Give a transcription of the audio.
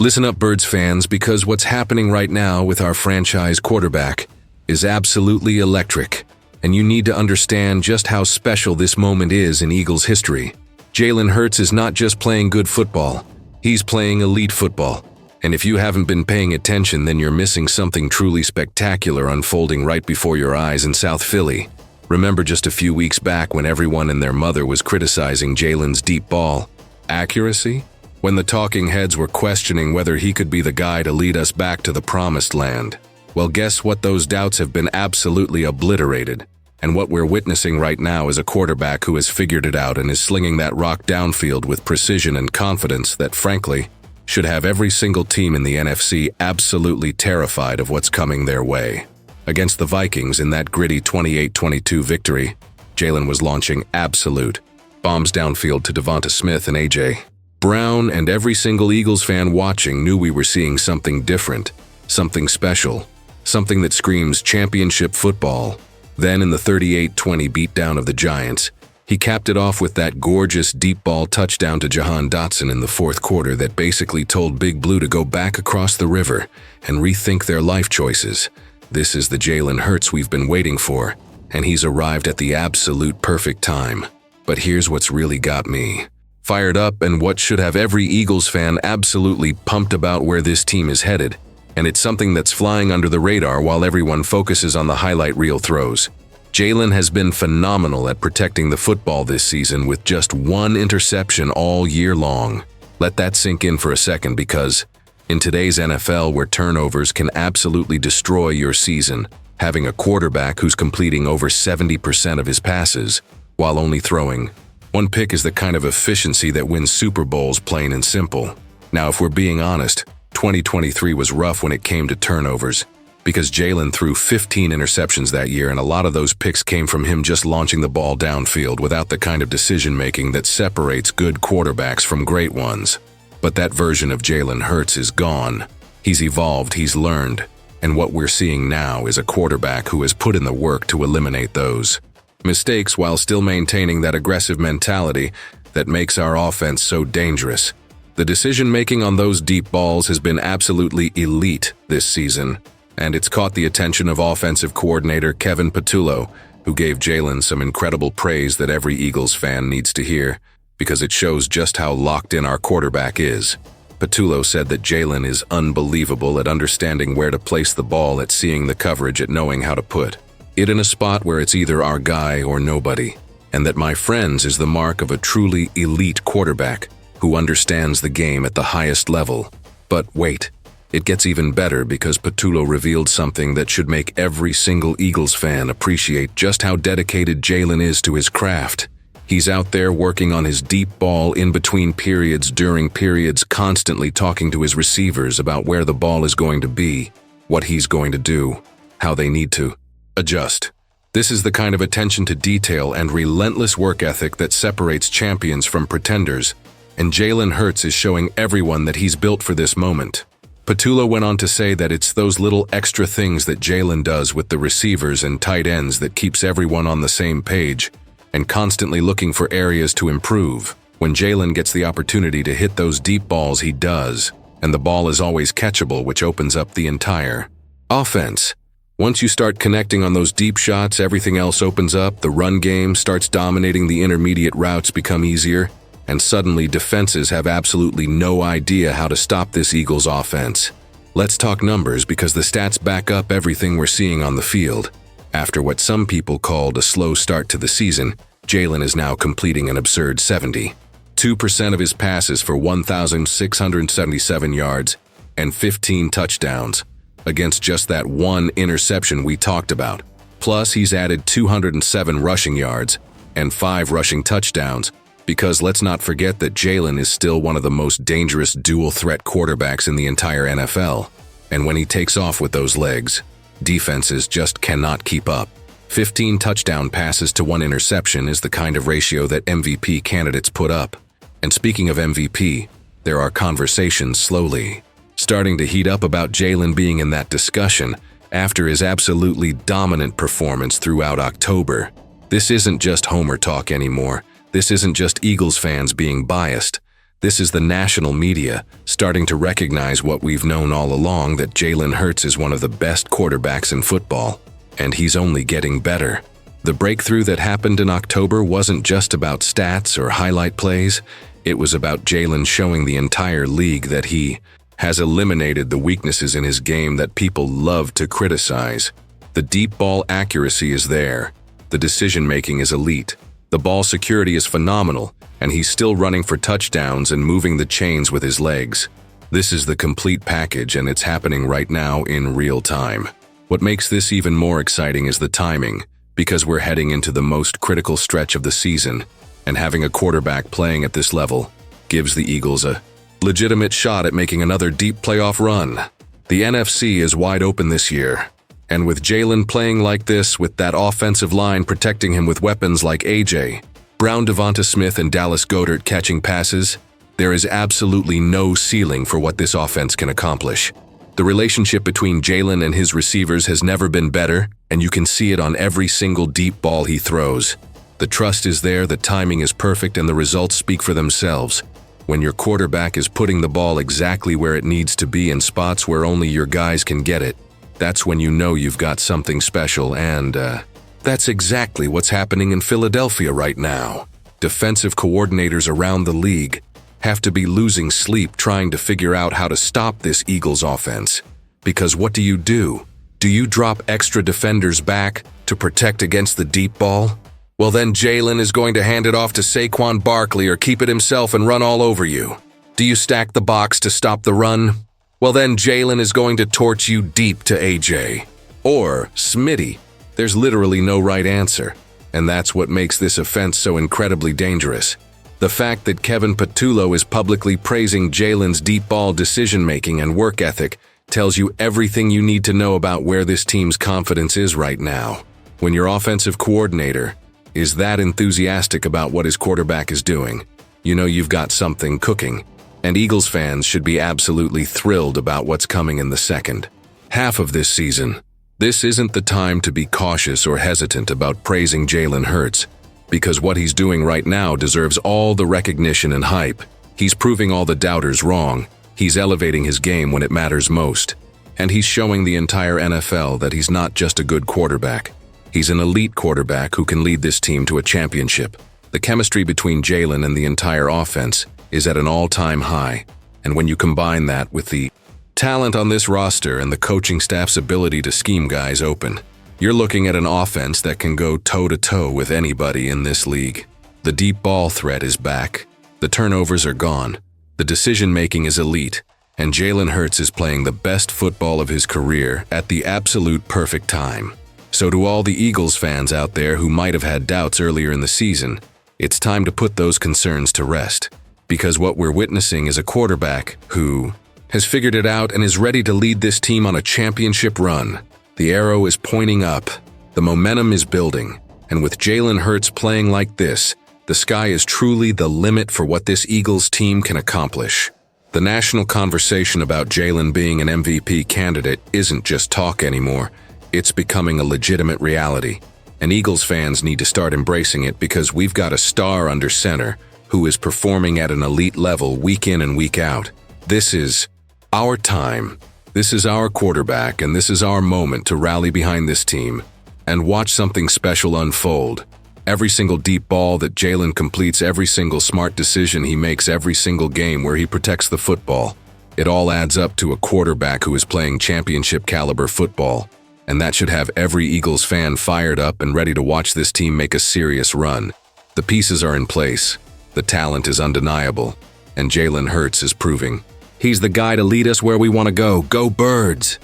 Listen up, Birds fans, because what's happening right now with our franchise quarterback is absolutely electric, and you need to understand just how special this moment is in Eagles history. Jalen Hurts is not just playing good football, he's playing elite football. And if you haven't been paying attention, then you're missing something truly spectacular unfolding right before your eyes in South Philly. Remember just a few weeks back when everyone and their mother was criticizing Jalen's deep ball accuracy? When the talking heads were questioning whether he could be the guy to lead us back to the promised land. Well, guess what? Those doubts have been absolutely obliterated. And what we're witnessing right now is a quarterback who has figured it out and is slinging that rock downfield with precision and confidence that, frankly, should have every single team in the NFC absolutely terrified of what's coming their way. Against the Vikings in that gritty 28-22 victory, Jalen was launching absolute bombs downfield to Devonta Smith and A.J. Brown, and every single Eagles fan watching knew we were seeing something different, something special, something that screams championship football. Then in the 38-20 beatdown of the Giants, he capped it off with that gorgeous deep ball touchdown to Jahan Dotson in the fourth quarter that basically told Big Blue to go back across the river and rethink their life choices. This is the Jalen Hurts we've been waiting for, and he's arrived at the absolute perfect time. But here's what's really got me fired up, and what should have every Eagles fan absolutely pumped about where this team is headed. And it's something that's flying under the radar while everyone focuses on the highlight reel throws. Jalen has been phenomenal at protecting the football this season with just one interception all year long. Let that sink in for a second, because in today's NFL, where turnovers can absolutely destroy your season, having a quarterback who's completing over 70% of his passes while only throwing one pick is the kind of efficiency that wins Super Bowls, plain and simple. Now, if we're being honest, 2023 was rough when it came to turnovers, because Jalen threw 15 interceptions that year, and a lot of those picks came from him just launching the ball downfield without the kind of decision-making that separates good quarterbacks from great ones. But that version of Jalen Hurts is gone. He's evolved, he's learned, and what we're seeing now is a quarterback who has put in the work to eliminate those mistakes while still maintaining that aggressive mentality that makes our offense so dangerous. The decision-making on those deep balls has been absolutely elite this season, and it's caught the attention of offensive coordinator Kevin Patullo, who gave Jalen some incredible praise that every Eagles fan needs to hear, because it shows just how locked in our quarterback is. Patullo said that Jalen is unbelievable at understanding where to place the ball, at seeing the coverage, at knowing how to put it in a spot where it's either our guy or nobody, and that, my friends, is the mark of a truly elite quarterback who understands the game at the highest level. But wait, it gets even better, because Patullo revealed something that should make every single Eagles fan appreciate just how dedicated Jalen is to his craft. He's out there working on his deep ball in between periods, during periods, constantly talking to his receivers about where the ball is going to be, what he's going to do, how they need to adjust. This is the kind of attention to detail and relentless work ethic that separates champions from pretenders, and Jalen Hurts is showing everyone that he's built for this moment. Patullo went on to say that it's those little extra things that Jalen does with the receivers and tight ends that keeps everyone on the same page and constantly looking for areas to improve. When Jalen gets the opportunity to hit those deep balls, he does, and the ball is always catchable, which opens up the entire offense. Once you start connecting on those deep shots, everything else opens up. The run game starts dominating, the intermediate routes become easier, and suddenly defenses have absolutely no idea how to stop this Eagles offense. Let's talk numbers, because the stats back up everything we're seeing on the field. After what some people called a slow start to the season, Jalen is now completing an absurd 72% of his passes for 1,677 yards and 15 touchdowns, against just that one interception we talked about. Plus, he's added 207 rushing yards and 5 rushing touchdowns, because let's not forget that Jalen is still one of the most dangerous dual-threat quarterbacks in the entire NFL. And when he takes off with those legs, defenses just cannot keep up. 15 touchdown passes to 1 interception is the kind of ratio that MVP candidates put up. And speaking of MVP, there are conversations slowly starting to heat up about Jalen being in that discussion after his absolutely dominant performance throughout October. This isn't just Homer talk anymore. This isn't just Eagles fans being biased. This is the national media starting to recognize what we've known all along, that Jalen Hurts is one of the best quarterbacks in football, and he's only getting better. The breakthrough that happened in October wasn't just about stats or highlight plays. It was about Jalen showing the entire league that he has eliminated the weaknesses in his game that people love to criticize. The deep ball accuracy is there. The decision-making is elite. The ball security is phenomenal, and he's still running for touchdowns and moving the chains with his legs. This is the complete package, and it's happening right now in real time. What makes this even more exciting is the timing, because we're heading into the most critical stretch of the season, and having a quarterback playing at this level gives the Eagles a legitimate shot at making another deep playoff run. The NFC is wide open this year, and with Jalen playing like this, with that offensive line protecting him with weapons like A.J. Brown, Devonta Smith, and Dallas Goedert catching passes, there is absolutely no ceiling for what this offense can accomplish. The relationship between Jalen and his receivers has never been better, and you can see it on every single deep ball he throws. The trust is there, the timing is perfect, and the results speak for themselves. When your quarterback is putting the ball exactly where it needs to be in spots where only your guys can get it, that's when you know you've got something special, and that's exactly what's happening in Philadelphia right now. Defensive coordinators around the league have to be losing sleep trying to figure out how to stop this Eagles offense. Because what do? Do you drop extra defenders back to protect against the deep ball? Well, then Jalen is going to hand it off to Saquon Barkley or keep it himself and run all over you. Do you stack the box to stop the run? Well, then Jalen is going to torch you deep to AJ. Or Smitty. There's literally no right answer. And that's what makes this offense so incredibly dangerous. The fact that Kevin Patullo is publicly praising Jalen's deep ball decision-making and work ethic tells you everything you need to know about where this team's confidence is right now. When your offensive coordinator is that enthusiastic about what his quarterback is doing, you know you've got something cooking. And Eagles fans should be absolutely thrilled about what's coming in the second half of this season. This isn't the time to be cautious or hesitant about praising Jalen Hurts, because what he's doing right now deserves all the recognition and hype. He's proving all the doubters wrong. He's elevating his game when it matters most. And he's showing the entire NFL that he's not just a good quarterback. He's an elite quarterback who can lead this team to a championship. The chemistry between Jalen and the entire offense is at an all-time high. And when you combine that with the talent on this roster and the coaching staff's ability to scheme guys open, you're looking at an offense that can go toe-to-toe with anybody in this league. The deep ball threat is back. The turnovers are gone. The decision-making is elite. And Jalen Hurts is playing the best football of his career at the absolute perfect time. So to all the Eagles fans out there who might have had doubts earlier in the season, it's time to put those concerns to rest. Because what we're witnessing is a quarterback who has figured it out and is ready to lead this team on a championship run. The arrow is pointing up, the momentum is building, and with Jalen Hurts playing like this, the sky is truly the limit for what this Eagles team can accomplish. The national conversation about Jalen being an MVP candidate isn't just talk anymore. It's becoming a legitimate reality, and Eagles fans need to start embracing it because we've got a star under center who is performing at an elite level week in and week out. This is our time. This is our quarterback, and this is our moment to rally behind this team and watch something special unfold. Every single deep ball that Jalen completes, every single smart decision he makes, every single game where he protects the football, it all adds up to a quarterback who is playing championship caliber football. And that should have every Eagles fan fired up and ready to watch this team make a serious run. The pieces are in place, the talent is undeniable, and Jalen Hurts is proving he's the guy to lead us where we want to go. Go Birds!